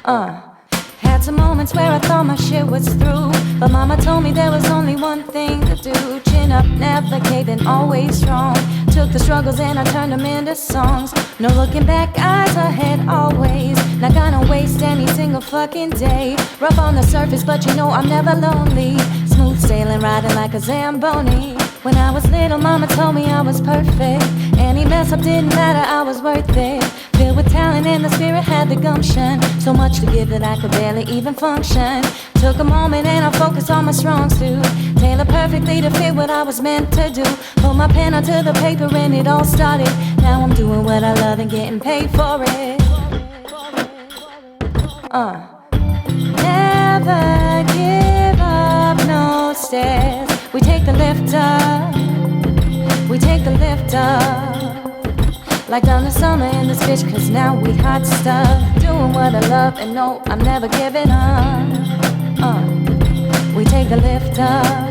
Had some moments where I thought my shit was through, but mama told me there was only one thing to do. Chin up, never caving, always strong. Took the struggles and I turned them into songs. No looking back, eyes ahead always. Not gonna waste any single fucking day. Rough on the surface, but you know I'm never lonely. Smooth sailing, riding like a Zamboni. When I was little, mama told me I was perfect. Any mess up didn't matter, I was worth it. Filled with talent and the spirit had the gumption. So much to give that I could barely even function. Took a moment and I focused on my strong suit. Tailored perfectly to fit what I was meant to do. Put my pen onto the paper and it all started. Now I'm doing what I love and getting paid for it. Never give up, no stairs. We take the lift up. We take the lift up. Like down the summer in this bitch, cause now we hot stuff. Doing what I love and no, I'm never giving up. We take the lift up.